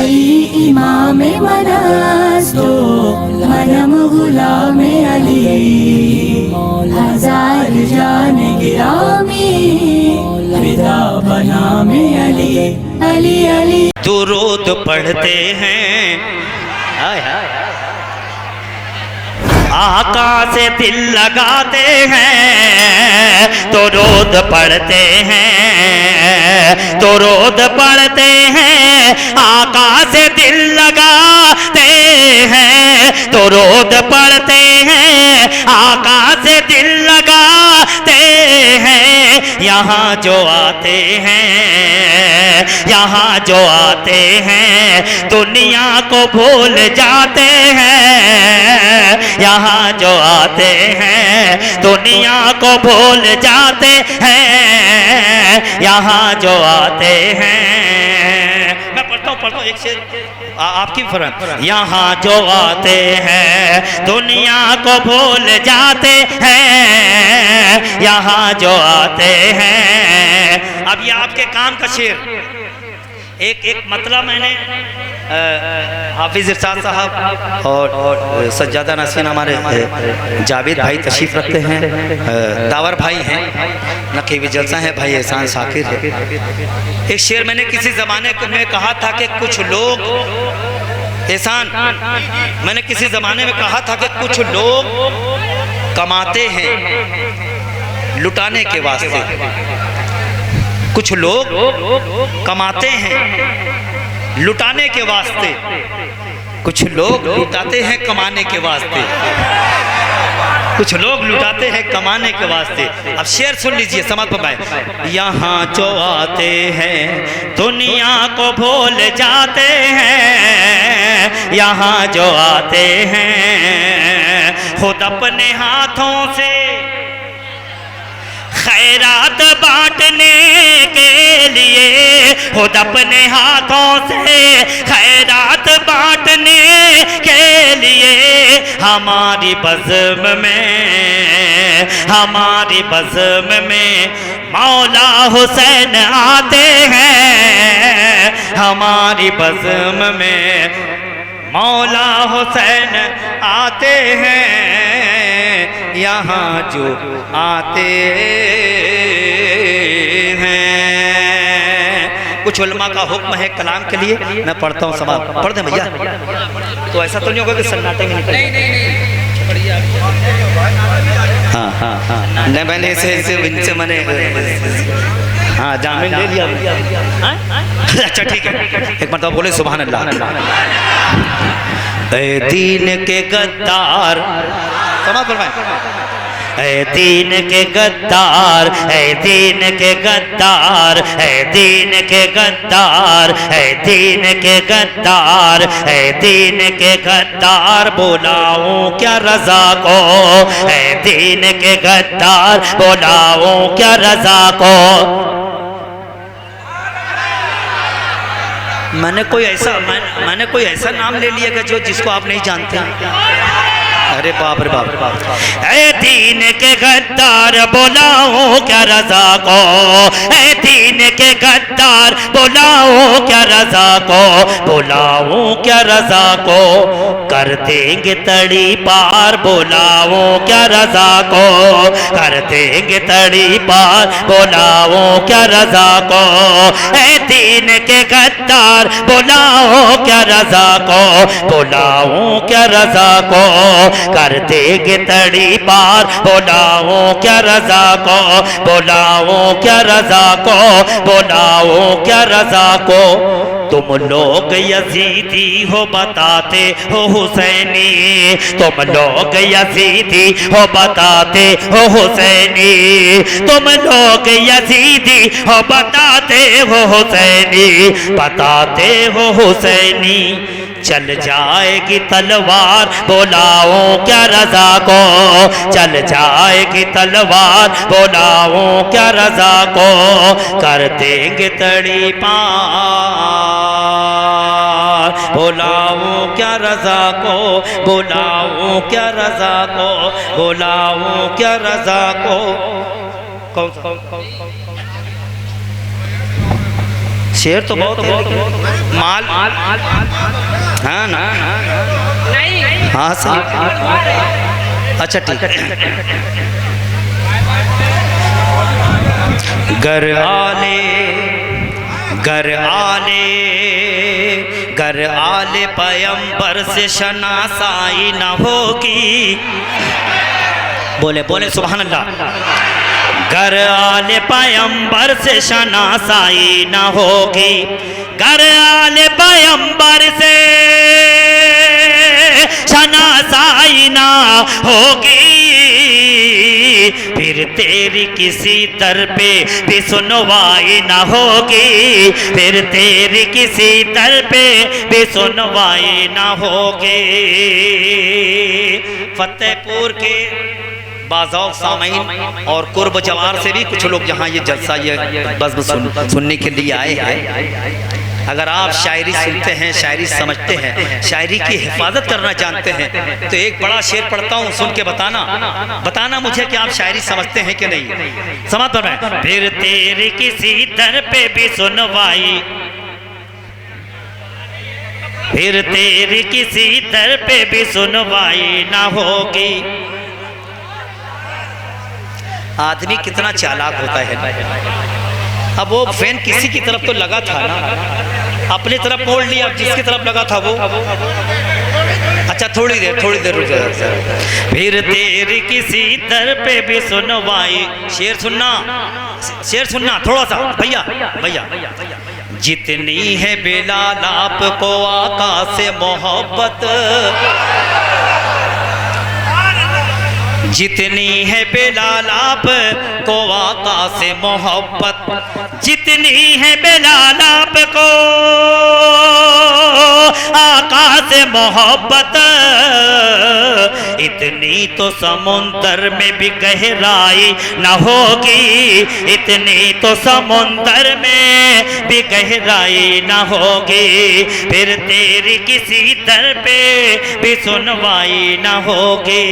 अली इमाम मनास्तो मनम गुलाम अली हजार जान गिरामी फिदा बनाम अली अली अली। दुरूद पढ़ते हैं आका से दिल लगाते हैं, दुरूद पढ़ते हैं, दुरूद पढ़ते हैं, आका से दिल लगाते हैं, दुरूद पढ़ते हैं, आका से दिल लगाते हैं। यहाँ जो आते हैं, यहाँ जो आते हैं, दुनिया को भूल जाते हैं। यहाँ जो आते हैं, दुनिया को भूल जाते हैं। यहाँ जो आते हैं, मैं पढ़ता हूँ एक शेर आपकी फरमान। यहाँ जो आते हैं, दुनिया को भूल जाते हैं। यहाँ जो आते हैं, अब ये आपके काम का शेर। एक मतलब मैंने हाफिज इरशाद साहब और सज्जादा नासिन हमारे जावेद भाई तशरीफ रखते हैं, दावर भाई हैं, नकीब जलसा है भाई एहसान साकिर है। एक शेर मैंने किसी ज़माने में कहा था कि कुछ लोग एहसान, मैंने किसी ज़माने में कहा था कि कुछ लोग कमाते हैं लुटाने के वास्ते, कुछ लोग कमाते हैं लुटाने के वास्ते, कुछ लोग लुटाते हैं कमाने के वास्ते, कुछ लोग लुटाते हैं कमाने के वास्ते। अब शेर सुन लीजिए, समझ पाए। यहाँ जो आते हैं, दुनिया को भूल जाते हैं। यहाँ जो आते हैं, खुद अपने हाथों से खैरात बांटने के लिए, खुद अपने हाथों से खैरात बांटने के लिए हमारी बज़्म में, हमारी बज़्म में मौला हुसैन आते हैं। हमारी बज़्म में मौला हुसैन आते हैं। यहाँ जो आते हैं, कुछ उलमा का हुक्म है कलाम के लिए, मैं पढ़ता हूँ सवाल पढ़ दें भैया, तो ऐसा तो नहीं होगा कि सन्नाटे में निकल। हाँ हाँ हाँ, नहीं मैंने इनसे मैंने हाँ जामिन ले लिया। अच्छा ठीक है, एक मरतबा बोले सुभान अल्लाह। ए दीन के गद्दार, समाज फरमाएं। ऐ दीन के गद्दार, ऐ दीन के गद्दार, ऐ दीन के गद्दार, ऐ दीन के गद्दार, ऐ दीन के गद्दार, बुलाऊं क्या रज़ा को, ऐ दीन के गद्दार, बुलाऊं क्या रज़ा को। मैंने कोई ऐसा नाम ले लिया कि जो जिसको आप नहीं जानते। अरे बाप रे बाप। ऐ दीन के गद्दार बुलाओ क्या रज़ा को, ऐ दीन के गद्दार बुलाओ क्या रज़ा को, बुलाओ क्या रज़ा को, कर देंगे तड़ी पार, बुलाओ क्या रज़ा को, कर देंगे तड़ी पार, बुलाओ क्या रज़ा को। ऐ दीन के गद्दार बुलाओ क्या रज़ा को, बुलाओ क्या रज़ा को, कर देंगे तड़ी पार, बुलाओ क्या रज़ा को, बुलाओ क्या रज़ा को, बुलाओ क्या रज़ा को। तुम लोग यजीदी हो बताते हो हुसैनी, तुम लोग यजीदी हो बताते हो हुसैनी, तुम लोग यजीदी हो बताते हो हुसैनी, बताते हो हुसैनी। चल जाएगी तलवार, बुलाओ क्या रज़ा को, चल जाएगी तलवार, बुलाओ क्या रज़ा को, कर देंगे तड़ी पार, बुलाओ क्या रज़ा को, बुलाओ क्या रज़ा को, बुलाओ क्या रज़ा को। शेर तो बहुत है। माल हाँ ना, हाँ सही, अच्छा ठीक है। घर आले पैगंबर से शनासाई न होगी। बोले बोले सुभान अल्लाह। घर आले पैगंबर से शनासाई न होगी, घर आले पैगंबर से शनासाई न होगी, फिर तेरी किसी दर पे भी सुनवाई ना होगी, फिर तेरी किसी दर पे भी सुनवाई ना होगी। फतेहपुर के बाज़ौक़ सामीन और कुर्ब जवार से भी कुछ लोग यहाँ ये जलसा ये बज़्म सुनने के लिए आए हैं। अगर आप शायरी सुनते हैं, शायरी समझते हैं, शायरी की हिफाजत करना जानते हैं, तो एक बड़ा शेर पढ़ता हूँ, सुन के बताना मुझे कि आप शायरी समझते हैं कि नहीं। समझ पर मैं, फिर तेरी किसी दर पे भी सुनवाई, फिर तेरी किसी दर पे भी सुनवाई ना होगी। आदमी कितना चालाक होता है। अब वो फैन किसी की तरफ तो लगा था ना, अपनी तरफ मोड़ लिया, जिसकी तरफ लगा था वो। अच्छा थोड़ी देर रुक जा। फिर तेरी किसी दर पे भी सुनवाई, शेर सुनना थोड़ा सा भैया। जितनी है बेलाल आपको आका से मोहब्बत, जितनी है बेलाल आप को आका से मोहब्बत, जितनी है बेलाल आप को आका से मोहब्बत, इतनी तो समुंदर में भी गहराई न होगी, इतनी तो समुंदर में भी गहराई न होगी, फिर तेरी किसी दर पे भी सुनवाई न होगी।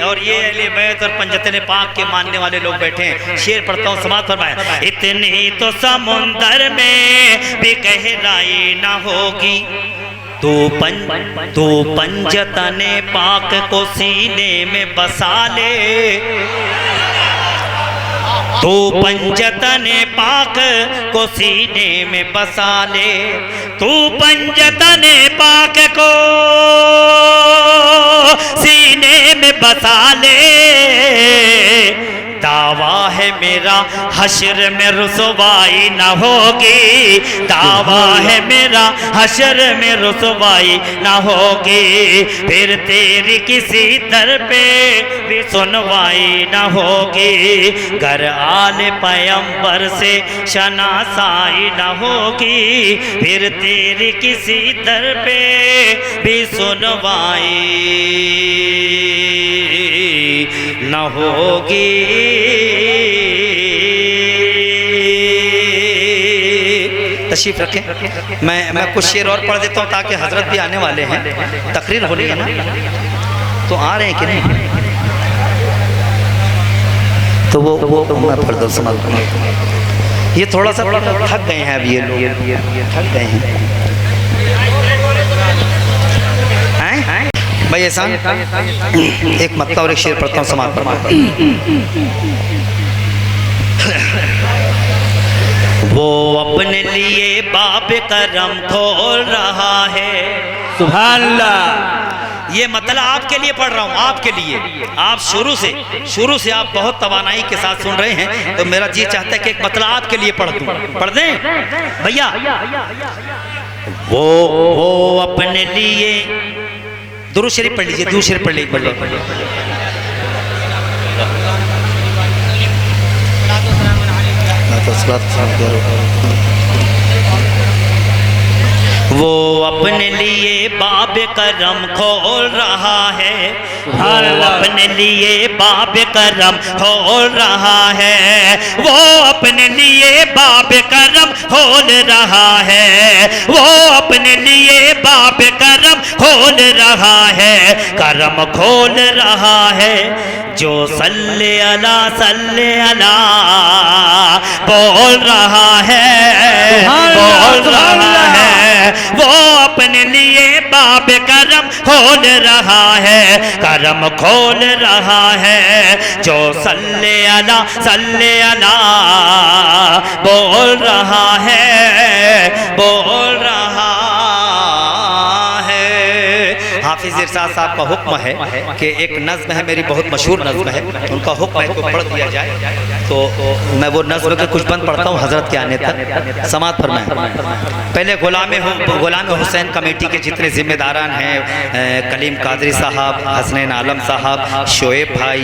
और ये अहले बैत और पंजतन पाक के मानने वाले लोग बैठे हैं। शेर पढ़ता हूँ, समाज फरमाए। इतनी तो समुंदर में भी गहराई न होगी, तू पंजतने पाक को सीने में बसा ले, तू पंजतने पाक को सीने में बसा ले, तू पंजतने पाक को सीने में बसा ले, दावा है मेरा हशर में रुसवाई न होगी, दावा है मेरा हशर में रुसवाई न होगी, फिर तेरी किसी दर पे भी सुनवाई न होगी, घर आले पैगंबर से शनासाई न होगी, फिर तेरी किसी दर पे भी सुनवाई न होगी। तशरीफ रखें, मैं कुछ शेर और पढ़ देता हूँ ताकि हजरत भी आने वाले हैं, तकरीर हो रही है ना, तो आ रहे हैं कि नहीं, तो वो मैं पढ़ दूँ। समझ ये थोड़ा सा थक गए हैं अब ये लोग, थक गए हैं भाई। ऐसा एक मक्का और एक शेर पढ़ता हूँ, समाज पर। वो अपने लिए बाब करम खोल रहा है, सुभान अल्लाह। ये मतलब आपके लिए पढ़ रहा हूँ, आपके लिए। आप शुरू से आप बहुत तवानाई के साथ सुन रहे हैं, तो मेरा जी चाहता है कि एक मतलब आपके लिए पढ़ दूँ, पढ़ दें भैया। वो अपने लिए, दुरूद शरीफ पढ़ लीजिए, दुरूद शरीफ पढ़ लीजिए। वो अपने लिए बाब करम खोल रहा है, वो अपने लिए बाब करम खोल रहा है, वो अपने लिए बाब करम खोल रहा है, वो अपने लिए बाब करम खोल रहा है, करम खोल रहा है। जो सल्ले अला बोल रहा है, बोल रहा है, वो अपने लिए बाब करम खोल रहा है, करम खोल रहा है। जो सल्ले अला बोल रहा है, बोल रहा है। हाफिज इरशाद साहब का हुक्म है कि एक नज़्म है, मेरी बहुत मशहूर नज़्म है, उनका हुक्म है को पढ़ दिया जाए, तो मैं वो नज़्म के कुछ बंद पढ़ता हूँ हज़रत के आने तक, समात फरमाएं। पहले गुलाम हुसैन कमेटी के जितने ज़िम्मेदारान हैं, कलीम कादरी साहब, हसनैन आलम साहब, शोएब भाई,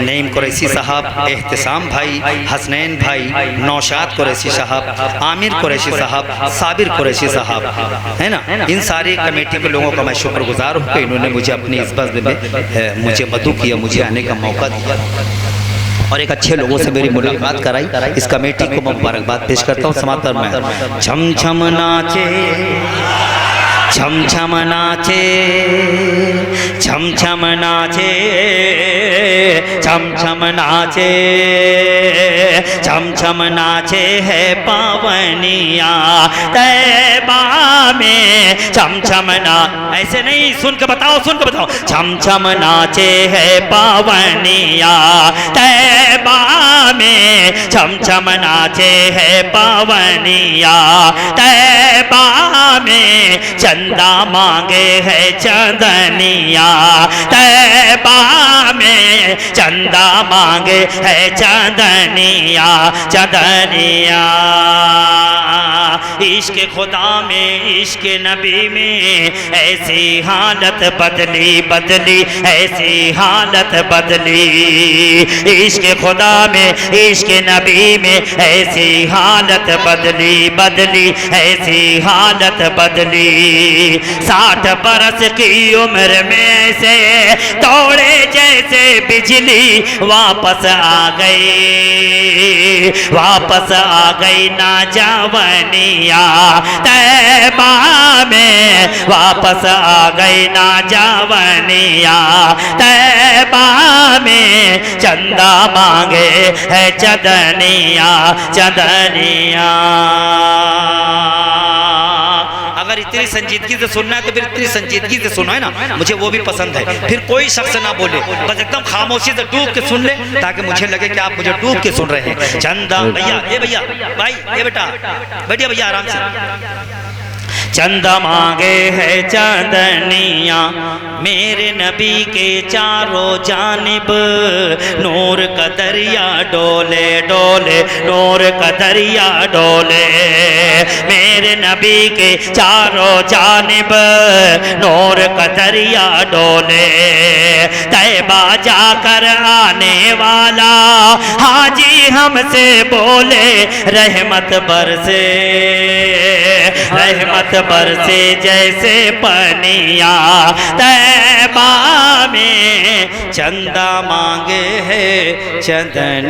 नईम कुरैशी साहब, एहतिसाम भाई, हसनैन भाई, नौशाद कुरैशी साहब, आमिर कुरैशी साहब, साबिर कुरैशी साहब, है ना, इन सारी कमेटी के लोगों का मैं शुक्रगुजार हूँ कि इन्होंने मुझे अपनी इस बज़्म में मुझे मदऊ किया, मुझे आने का मौका दिया और एक अच्छे लोगों से मेरी मुलाकात कराई। इस कमेटी को मैं मुबारकबाद पेश करता हूँ। समातर में छम छम नाचे, छम छम नाचे, छम छम नाचे, छम छम नाचे, छम छम नाचे है पावनिया तैबा में, छम छम ना, ऐसे नहीं, सुन के बताओ, सुन के बताओ। छम छम नाचे है पावनिया तैबा में, छम छम नाचे है पावनिया तैबा में, चंदा मांगे है चंदनिया तैबा में, चंदा मांगे है चंदनिया, चंदनिया। इश्क खुदा में, इश्क नबी में ऐसी हालत बदली बदली, ऐसी हालत बदली। इश्क खुदा में, इश्क नबी में ऐसी हालत बदली बदली, ऐसी हालत बदली। 60 बरस की उम्र में से दौड़े जैसे बिजली वापस आ गई, वापस आ गई ना जवानिया तैबा में, वापस आ गई ना जवानिया तैबा में, चंदा मांगे है चंदनिया, चंदनिया। अगर इतनी संजीदगी से सुनना है तो फिर इतनी संजीदगी से सुनो, है ना, मुझे वो भी पसंद है। फिर कोई शख्स ना बोले, बस एकदम खामोशी से डूब के सुन ले, ताकि मुझे लगे कि आप मुझे डूब के सुन रहे हैं। चंदा भैया, ये भैया भाई, ये बेटा बैठिए भैया आराम से। चंदा मांगे है चांदनिया मेरे नबी के चारों जानिब, नूर का दरिया डोले डोले, नूर का दरिया डोले मेरे नबी के चारों जानिब, नूर का दरिया डोले। तैबा जाकर आने वाला हाजी हमसे बोले, रहमत बरसे, रहमत बरसे जैसे पनिया तैबा में, चंदा मांगे है चंदनिया।